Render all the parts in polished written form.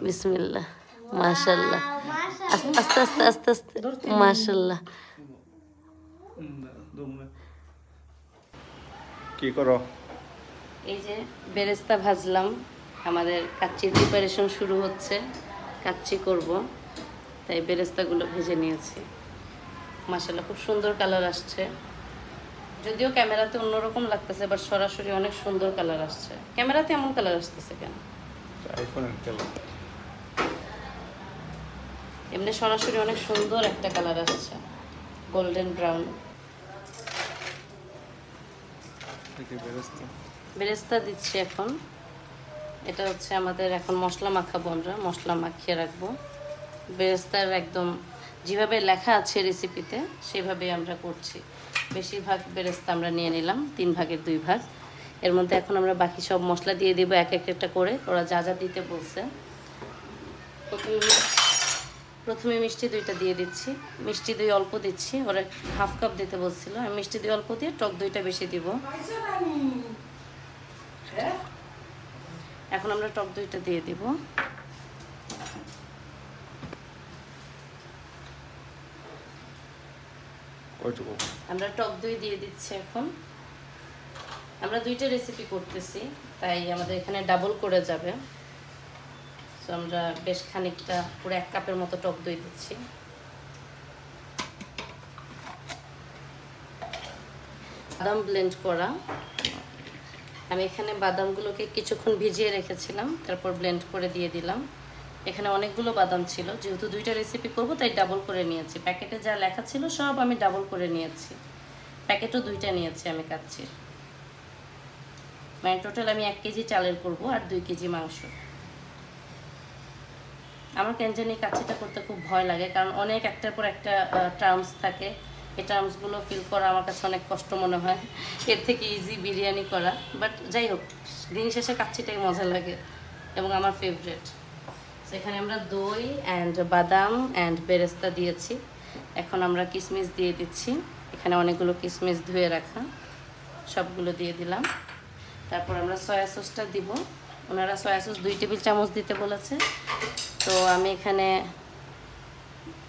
বিসমিল্লাহ। মাশাআল্লাহ। আস্তে আস্তে আস্তে আস্তে। মাশাআল্লাহ। কি করো? এই যে বেরেস্তা ভাজলাম, আমাদের কাচ্চির প্রিপারেশন শুরু হচ্ছে। কাচ্চি করব, তাই বেরেস্তাগুলো ভেজে নিয়েছি। মাশাআল্লাহ, খুব সুন্দর কালার আসছে। যদিও ক্যামেরাতে অন্যরকম লাগতেছে, বাট সরাসরি অনেক সুন্দর কালার আসছে। ক্যামেরাতে এমন কালার আসতেছে কেন? আইফোনের কালার। এমনি সরাসরি অনেক সুন্দর একটা কালার আসছে, গোল্ডেন ব্রাউন। বেরেস্তা দিচ্ছি এখন। এটা হচ্ছে আমাদের এখন মশলা মাখাবো, আমরা মশলা মাখিয়ে রাখবো। বেরেস্তার একদম যেভাবে লেখা আছে রেসিপিতে সেভাবে আমরা করছি। বেশিরভাগ বেরেস্তা আমরা নিয়ে নিলাম, 3 ভাগের 2 ভাগ। এর মধ্যে এখন আমরা বাকি সব মশলা দিয়ে দিব এক একটা করে, ওরা যা যা দিতে বলছে। প্রথমে মিষ্টি দইটা দিয়ে দিচ্ছি। মিষ্টি দই অল্প দিচ্ছি, ওরা 1/2 কাপ দিতে বলছিল। আমি মিষ্টি দই অল্প দিয়ে টক দইটা বেশি দিব। এখন আমরা টক দইটা দিয়ে দিব। আমরা টক দই দিয়ে দিচ্ছি এখন। আমরা 2টা রেসিপি করতেছি, তাই আমাদের এখানে ডাবল করে যাবে। সো আমরা বেশ খানিকটা, পুরো 1 কাপের মতো টক দই দিচ্ছি। বাদাম ব্লেন্ড করা। আমি এখানে বাদামগুলোকে কিছুক্ষণ ভিজিয়ে রেখেছিলাম, তারপর ব্লেন্ড করে দিয়ে দিলাম। এখানে অনেকগুলো বাদাম ছিল, যেহেতু 2টা রেসিপি করব তাই ডাবল করে নিয়েছি। প্যাকেটে যা লেখা ছিল সব আমি ডাবল করে নিয়েছি। প্যাকেটও 2টা নিয়েছি আমি কাচ্চির। মানে টোটাল আমি 1 কেজি চালের করব আর 2 কেজি মাংস। আমার কেন জানি কাচ্চিটা করতে খুব ভয় লাগে, কারণ অনেক একটার পর একটা টার্মস থাকে। এই টার্মসগুলো ফিল করা আমার কাছে অনেক কষ্ট মনে হয়। এর থেকে ইজি বিরিয়ানি করা। বাট যাই হোক, দিন শেষে কাচ্চিটাই মজা লাগে এবং আমার ফেভারিট। সেখানে আমরা দই অ্যান্ড বাদাম অ্যান্ড বেরেস্তা দিয়েছি। এখন আমরা কিশমিশ দিয়ে দিচ্ছি। এখানে অনেকগুলো কিশমিশ ধুয়ে রাখা, সবগুলো দিয়ে দিলাম। তারপর আমরা সয়া সসটা দিব। ওনারা সয়া সস 2 টেবিল চামচ দিতে বলেছে, তো আমি এখানে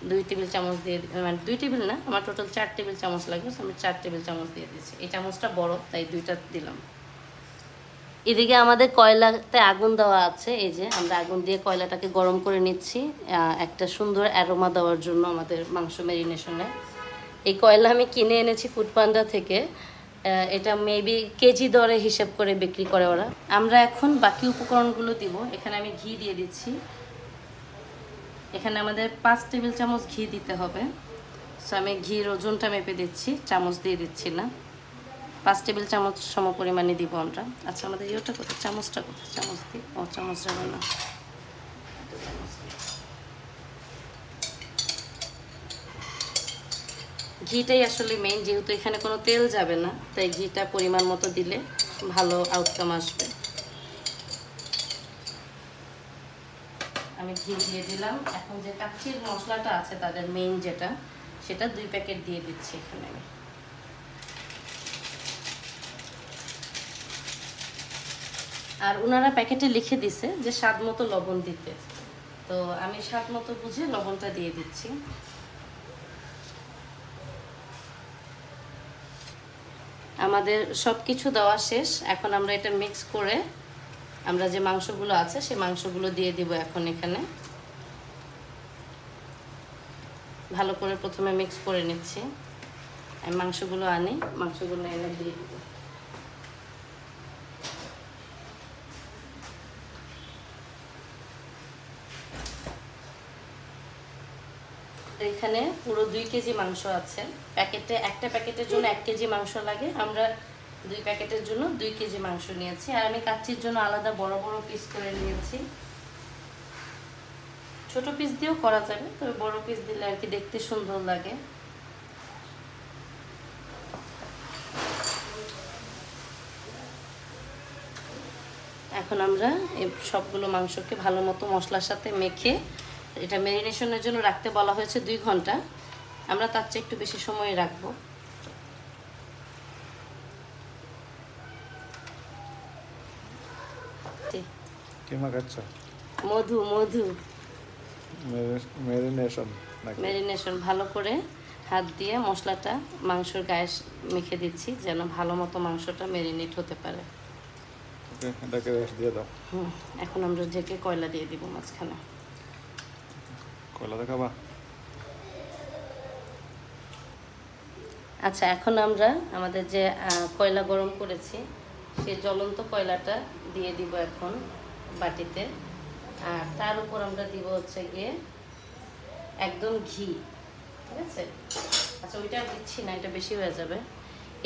2 টেবিল চামচ দিয়ে, মানে 2 টেবিল না, আমার টোটাল 4 টেবিল চামচ লাগবে। আমি 4 টেবিল চামচ দিয়ে দিচ্ছি। এই চামচটা বড়, তাই 2টা দিলাম। এদিকে আমাদের কয়লাতে আগুন দেওয়া আছে। এই যে আমরা আগুন দিয়ে কয়লাটাকে গরম করে নিচ্ছি একটা সুন্দর অ্যারোমা দেওয়ার জন্য আমাদের মাংস ম্যারিনেশনে। এই কয়লা আমি কিনে এনেছি ফুড পান্ডা থেকে। এটা মেবি কেজি দরে হিসেব করে বিক্রি করে ওরা। আমরা এখন বাকি উপকরণগুলো দিব। এখানে আমি ঘি দিয়ে দিচ্ছি। এখানে আমাদের 5 টেবিল চামচ ঘি দিতে হবে। সো আমি ঘির ওজনটা মেপে দিচ্ছি, চামচ দিয়ে দিচ্ছি না। 5 টেবিল চামচ সম পরিমাণে দিব আমরা। আচ্ছা, আমাদের ইয়েটা কোথায়, চামচটা কোথায়? চামচ দিই, ও চামচ যাবে না। ঘিটাই আসলে মেইন, যেহেতু এখানে কোনো তেল যাবে না, তাই ঘিটা পরিমাণ মতো দিলে ভালো আউটকাম আসবে। আমি ঘি দিয়ে দিলাম। এখন যে কাচ্চির মশলাটা আছে তাদের মেইন যেটা, সেটা 2 প্যাকেট দিয়ে দিচ্ছি এখানে আমি। আর ওনারা প্যাকেটে লিখে দিছে যে স্বাদ মতো লবণ দিতে, তো আমি স্বাদ মতো বুঝে লবণটা দিয়ে দিচ্ছি। আমাদের সব কিছু দেওয়া শেষ। এখন আমরা এটা মিক্স করে আমরা যে মাংসগুলো আছে সেই মাংসগুলো দিয়ে দিব এখন এখানে। ভালো করে প্রথমে মিক্স করে নিচ্ছি। আমি মাংসগুলো আনি, মাংসগুলো এনে দিয়ে দিব। এখানে পুরো 2 কেজি মাংস আছে। প্যাকেটে, একটা প্যাকেটের জন্য 1 কেজি মাংস লাগে। আমরা 2 প্যাকেটের জন্য 2 কেজি মাংস নিয়েছি। আর আমি কাচ্চির জন্য আলাদা বড় বড় পিস করে নিয়েছি। ছোট পিস দিয়েও করা যাবে, তবে বড় পিস দিলে আর কি দেখতে সুন্দর লাগে। এখন আমরা এই সবগুলো মাংসকে ভালো মতো মশলার সাথে মেখে, এটা ম্যারিনেশনের জন্য রাখতে বলা হয়েছে 2 ঘন্টা। আমরা তার চেয়ে একটু বেশি সময় রাখবো। কি মাখাচ্ছ? মধু মধু ম্যারিনেশন ম্যারিনেশন ভালো করে হাত দিয়ে মশলাটা মাংসের গায়ে মেখে দিচ্ছি যেন ভালো মতো মাংসটা ম্যারিনেট হতে পারে। ওকে, এটাকে রেস্ট দিয়ে দাও। এখন আমরা ঢেকে কয়লা দিয়ে দিব মাঝখানে। কয়লা দেখাবা? আচ্ছা, এখন আমরা আমাদের যে কয়লা গরম করেছি সেই জ্বলন্ত কয়লাটা দিয়ে দিব এখন বাটিতে। আর তার উপর আমরা দিব হচ্ছে গিয়ে একদম ঘি। ঠিক আছে? আচ্ছা, ওইটা দিচ্ছি না, এটা বেশি হয়ে যাবে।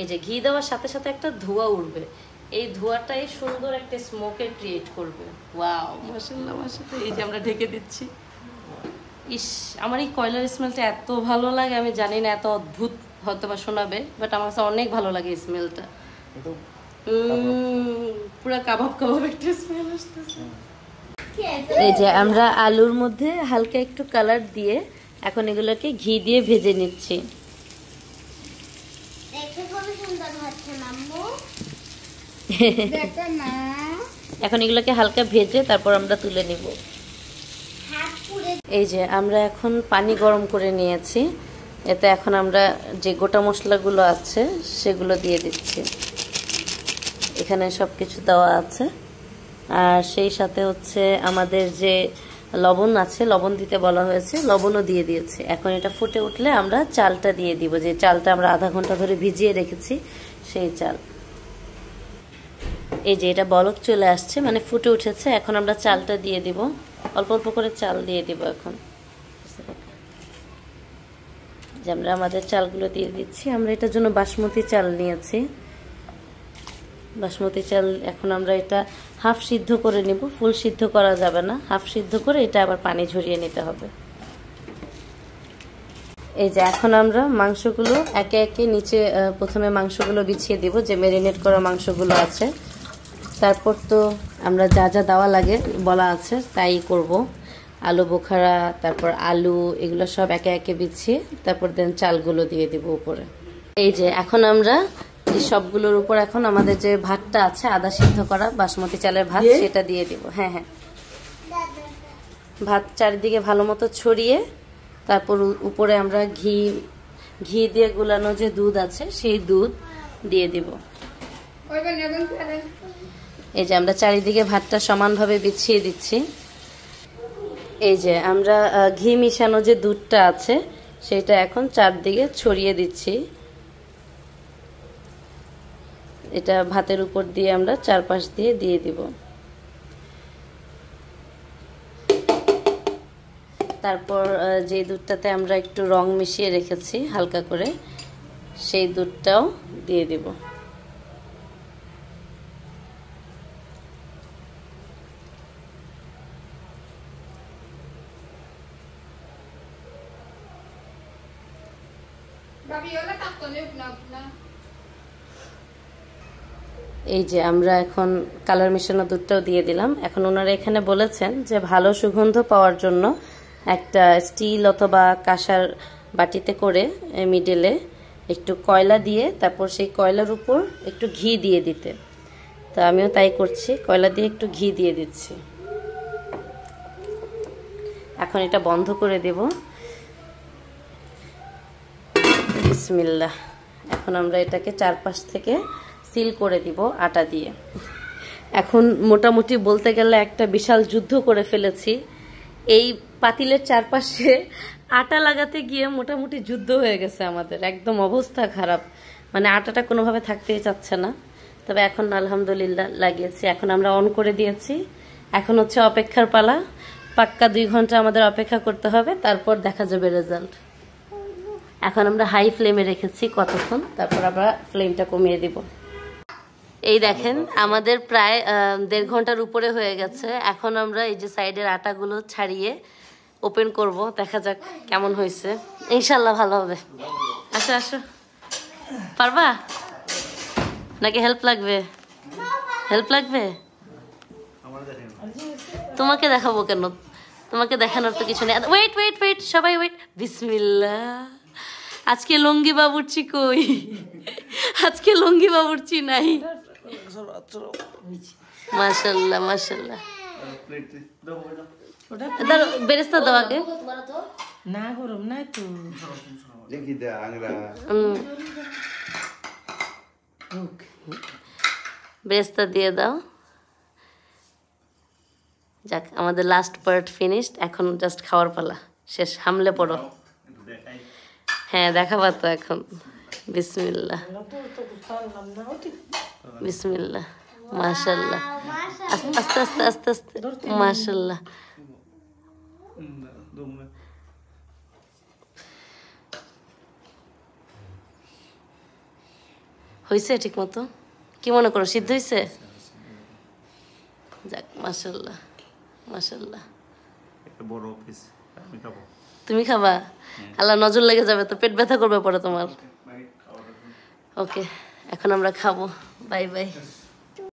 এই যে ঘি দেওয়ার সাথে সাথে একটা ধোঁয়া উঠবে, এই ধোঁয়াটাই সুন্দর একটা স্মোকের ক্রিয়েট করবে। ওয়াও, মাশাআল্লাহ মাশাআল্লাহ। এই যে আমরা ঢেকে দিচ্ছি। ইস, আমার এই কয়লার স্মেলটা এত ভালো লাগে, আমি জানি না এত অদ্ভুত হয়তো বা শোনাবে, বাট আমার কাছে অনেক ভালো লাগে এই স্মেলটা। পুরো কাবাব কাবাব একটা স্মেল আসতেছে। এই যে আমরা আলুর মধ্যে হালকা একটু কালার দিয়ে এখন এগুলোকে ঘি দিয়ে ভেজে নিচ্ছি। এখন এগুলোকে হালকা ভেজে তারপর আমরা তুলে নিব। এই যে আমরা এখন পানি গরম করে নিয়েছি, এতে এখন আমরা যে গোটা মশলাগুলো আছে সেগুলো দিয়ে দিচ্ছি। এখানে সব কিছু দেওয়া আছে, আর সেই সাথে হচ্ছে আমাদের যে লবণ আছে, লবণ দিতে বলা হয়েছে, লবণও দিয়ে দিয়েছি। এখন এটা ফুটে উঠলে আমরা চালটা দিয়ে দিব, যে চালটা আমরা আধা ঘন্টা ধরে ভিজিয়ে রেখেছি সেই চাল। এই যে এটা বলক চলে আসছে, মানে ফুটে উঠেছে। এখন আমরা চালটা দিয়ে দিব, অল্প অল্প করে চাল দিয়ে দিব। এখন যে আমরা আমাদের চালগুলো দিয়ে দিচ্ছি। আমরা এটার জন্য বাসমতি চাল নিয়েছি, বাসমতি চাল। এখন আমরা এটা হাফ সিদ্ধ করে নিব, ফুল সিদ্ধ করা যাবে না, হাফ সিদ্ধ করে এটা আবার পানি ঝরিয়ে নিতে হবে। এই যে এখন আমরা মাংসগুলো একে একে নিচে প্রথমে মাংসগুলো বিছিয়ে দিব, যে ম্যারিনেট করা মাংসগুলো আছে। তারপর তো আমরা যা যা দেওয়া লাগে বলা আছে তাই করব। আলু বোখারা, তারপর আলু, এগুলো সব একে একে বিছিয়ে তারপর দেন চালগুলো দিয়ে দিব উপরে। এই যে এখন আমরা সবগুলোর উপর এখন আমাদের যে ভাতটা আছে আদা সিদ্ধ করা বাসমতি চালের ভাত, সেটা দিয়ে দিব। হ্যাঁ হ্যাঁ, ভাত চারিদিকে ভালো মতো ছড়িয়ে তারপর উপরে আমরা ঘি দিয়ে গুলানো যে দুধ আছে সেই দুধ দিয়ে দিব। এই যে আমরা চারিদিকে ভাতটা সমানভাবে বিছিয়ে দিচ্ছি। এই যে আমরা ঘি মিশানো যে দুধটা আছে সেটা এখন চারদিকে ছড়িয়ে দিচ্ছি। এটা ভাতের উপর দিয়ে আমরা চারপাশ দিয়ে দিয়ে দিব। তারপর যে দুধটাতে আমরা একটু রং মিশিয়ে রেখেছি হালকা করে, সেই দুধটাও দিয়ে দিব। এই যে আমরা এখন কালার মিশানো দুধটাও দিয়ে দিলাম। এখন ওনারা এখানে বলেছেন যে ভালো সুগন্ধ পাওয়ার জন্য একটা স্টিল অথবা কাঁসার বাটিতে করে মিডলে একটু কয়লা দিয়ে তারপর সেই কয়লার উপর একটু ঘি দিয়ে দিতে। তো আমিও তাই করছি, কয়লা দিয়ে একটু ঘি দিয়ে দিচ্ছি। এখন এটা বন্ধ করে দেব। বিসমিল্লাহ। এখন আমরা এটাকে চারপাশ থেকে সিল করে দিব আটা দিয়ে। এখন মোটামুটি বলতে গেলে একটা বিশাল যুদ্ধ করে ফেলেছি। এই পাতিলের চারপাশে আটা লাগাতে গিয়ে মোটামুটি যুদ্ধ হয়ে গেছে আমাদের, একদম অবস্থা খারাপ, মানে আটাটা কোনোভাবে থাকতেই চাচ্ছে না। তবে এখন আলহামদুলিল্লাহ লাগিয়েছি। এখন আমরা অন করে দিয়েছি। এখন হচ্ছে অপেক্ষার পালা। পাক্কা 2 ঘন্টা আমাদের অপেক্ষা করতে হবে, তারপর দেখা যাবে রেজাল্ট। এখন আমরা হাই ফ্লেমে রেখেছি কতক্ষণ, তারপর আমরা ফ্লেমটা কমিয়ে দিব। এই দেখেন আমাদের প্রায় 1.5 ঘন্টার উপরে হয়ে গেছে। এখন আমরা এই যে সাইডের আটাগুলো ছাড়িয়ে ওপেন করব, দেখা যাক কেমন হয়েছে। ইনশাল্লাহ ভালো হবে। আসো আসো, পারবা নাকি হেল্প লাগবে? হেল্প লাগবে? তোমাকে দেখাবো কেন? তোমাকে দেখানোর তো কিছু নেই। ওয়েট ওয়েট ওয়েট, সবাই ওয়েট। বিসমিল্লাহ। আজকে লঙ্গি বাবুর্চি কই? আজকে লঙ্গি বাবুর্চি নাই। মাশাআল্লাহ মাশাআল্লাহ। প্লেট দাও দাও ওটা দাঁড়াও, বেরেস্তা দাও আগে। না গরম নাই তো দেখি দে আংরা বেরেস্তা দিয়ে দাও। যাক, আমাদের লাস্ট পার্ট ফিনিশড, এখন জাস্ট খাওয়ার পালা, শেষ, হামলে পড়ো। দেখাই হ্যাঁ, দেখাবা তো এখন। বিসমিল্লাহ, বিসমিল্লাহ, মাশাল্লাহ, আস্তে আস্তে আস্তে আস্তে আস্তে, মাশাল্লাহ। দমে হয়েছে ঠিক মতো? কি মনে করো, সিদ্ধ হয়েছে? যাক, মাশাল্লাহ, মাশাল্লাহ। একটা বড় পিস আমি খাবো তুমি খাবা? আল্লাহ, নজর লেগে যাবে তো, পেট ব্যথা করবে পরে তোমার। ভাই খাওয়ার ওকে, এখন আমরা খাবো। Bye bye.